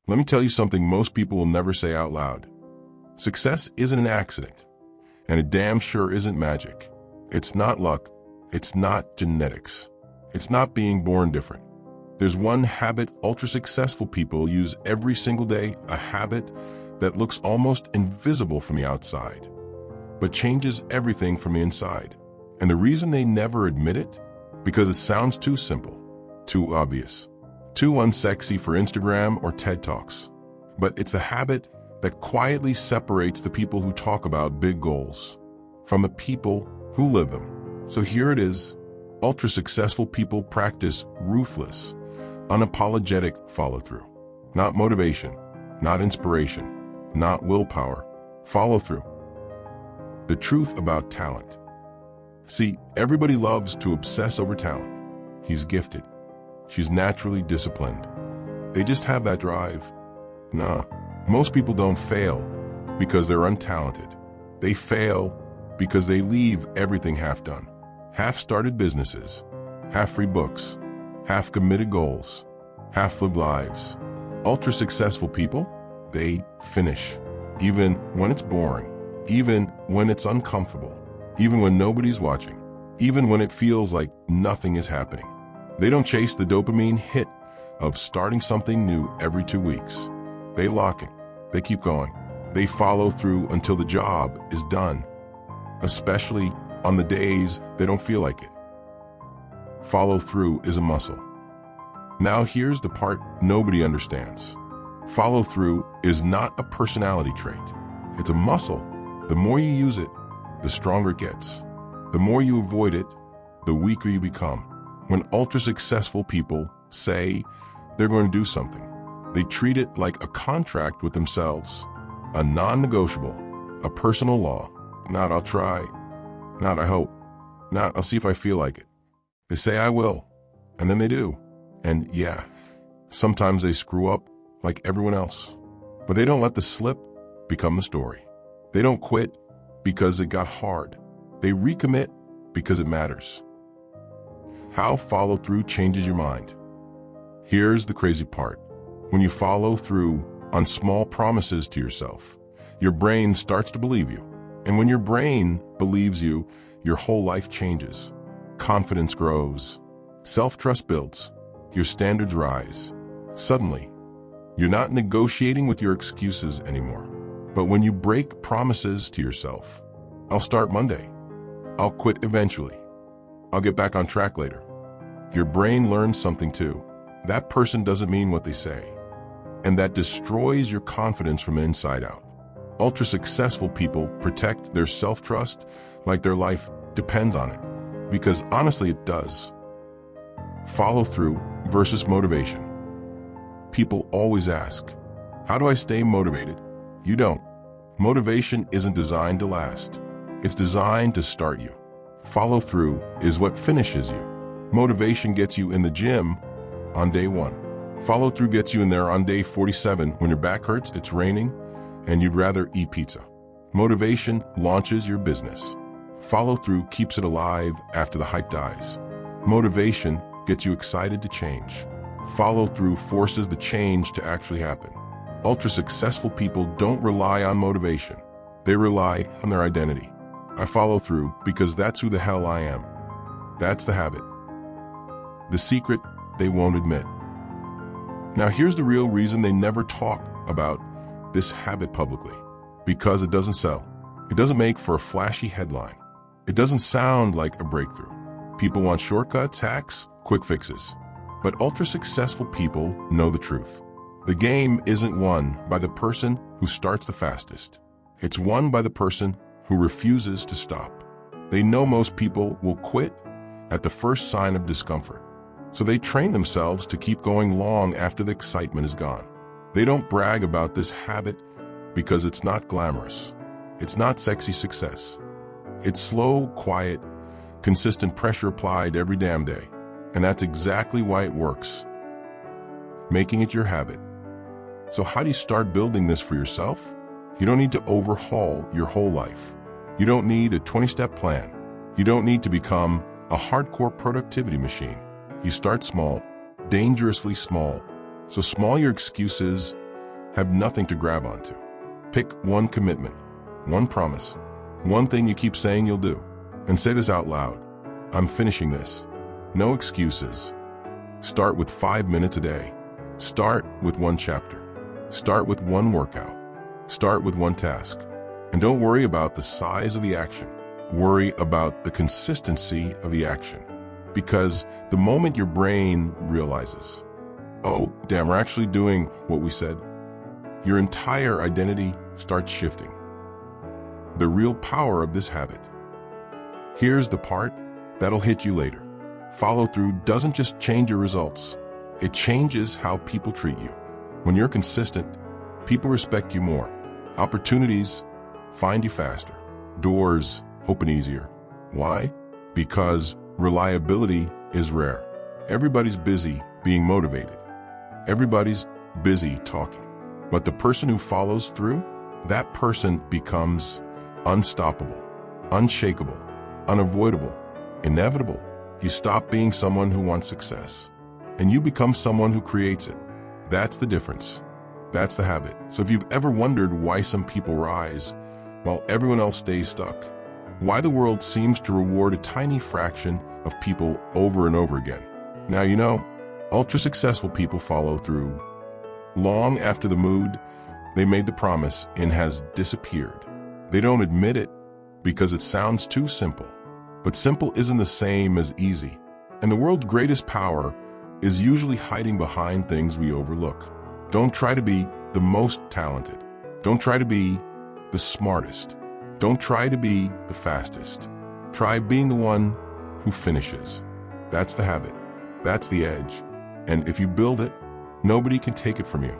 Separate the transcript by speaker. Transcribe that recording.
Speaker 1: Let me tell you something most people will never say out loud. Success isn't an accident, and it damn sure isn't magic. It's not luck. It's not genetics. It's not being born different. There's one habit ultra-successful people use every single day, a habit that looks almost invisible from the outside, but changes everything from the inside. And the reason they never admit it? Because it sounds too simple, too obvious, too unsexy for Instagram or TED Talks. But it's a habit that quietly separates the people who talk about big goals from the people who live them. So here it is. Ultra-successful people practice ruthless, unapologetic follow-through. Not motivation, not inspiration, not willpower. Follow-through. The truth about talent. See, everybody loves to obsess over talent. He's gifted. She's naturally disciplined. They just have that drive. Nah, most people don't fail because they're untalented. They fail because they leave everything half done. Half-started businesses, half-free books, half-committed goals, half-lived lives. Ultra-successful people, they finish. Even when it's boring, even when it's uncomfortable, even when nobody's watching, even when it feels like nothing is happening. They don't chase the dopamine hit of starting something new every 2 weeks. They lock in. They keep going. They follow through until the job is done, especially on the days they don't feel like it. Follow through is a muscle. Now here's the part nobody understands. Follow through is not a personality trait. It's a muscle. The more you use it, the stronger it gets. The more you avoid it, the weaker you become. When ultra-successful people say they're going to do something, they treat it like a contract with themselves, a non-negotiable, a personal law. Not I'll try, not I hope, not I'll see if I feel like it. They say I will, and then they do. And yeah, sometimes they screw up like everyone else. But they don't let the slip become the story. They don't quit because it got hard. They recommit because it matters. How follow-through changes your mind. Here's the crazy part. When you follow through on small promises to yourself, your brain starts to believe you. And when your brain believes you, your whole life changes. Confidence grows. Self-trust builds. Your standards rise. Suddenly, you're not negotiating with your excuses anymore. But when you break promises to yourself, I'll start Monday. I'll quit eventually. I'll get back on track later. Your brain learns something too. That person doesn't mean what they say. And that destroys your confidence from the inside out. Ultra-successful people protect their self-trust like their life depends on it. Because honestly, it does. Follow through versus motivation. People always ask, how do I stay motivated? You don't. Motivation isn't designed to last. It's designed to start you. Follow through is what finishes you. Motivation gets you in the gym on day 1. Follow through gets you in there on day 47 when your back hurts, it's raining, and you'd rather eat pizza. Motivation launches your business. Follow through keeps it alive after the hype dies. Motivation gets you excited to change. Follow through forces the change to actually happen. Ultra-successful people don't rely on motivation. They rely on their identity. I follow through because that's who the hell I am. That's the habit. The secret they won't admit. Now here's the real reason they never talk about this habit publicly. Because it doesn't sell. It doesn't make for a flashy headline. It doesn't sound like a breakthrough. People want shortcuts, hacks, quick fixes. But ultra-successful people know the truth. The game isn't won by the person who starts the fastest. It's won by the person who refuses to stop. They know most people will quit at the first sign of discomfort. So they train themselves to keep going long after the excitement is gone. They don't brag about this habit because it's not glamorous. It's not sexy success. It's slow, quiet, consistent pressure applied every damn day. And that's exactly why it works. Making it your habit. So how do you start building this for yourself? You don't need to overhaul your whole life. You don't need a 20-step plan. You don't need to become a hardcore productivity machine. You start small, dangerously small. So small your excuses have nothing to grab onto. Pick one commitment, one promise, one thing you keep saying you'll do, and say this out loud. I'm finishing this. No excuses. Start with 5 minutes a day. Start with one chapter. Start with one workout. Start with one task. And don't worry about the size of the action. Worry about the consistency of the action. Because the moment your brain realizes, oh, damn, we're actually doing what we said, your entire identity starts shifting. The real power of this habit. Here's the part that'll hit you later. Follow through doesn't just change your results. It changes how people treat you. When you're consistent, people respect you more. Opportunities find you faster. Doors open easier. Why? Because reliability is rare. Everybody's busy being motivated. Everybody's busy talking. But the person who follows through, that person becomes unstoppable, unshakable, unavoidable, inevitable. You stop being someone who wants success, and you become someone who creates it. That's the difference. That's the habit. So if you've ever wondered why some people rise while everyone else stays stuck, why the world seems to reward a tiny fraction of people over and over again. Now you know, ultra-successful people follow through long after the mood they made the promise in has disappeared. They don't admit it because it sounds too simple. But simple isn't the same as easy. And the world's greatest power is usually hiding behind things we overlook. Don't try to be the most talented. Don't try to be the smartest. Don't try to be the fastest. Try being the one who finishes. That's the habit. That's the edge. And if you build it, nobody can take it from you.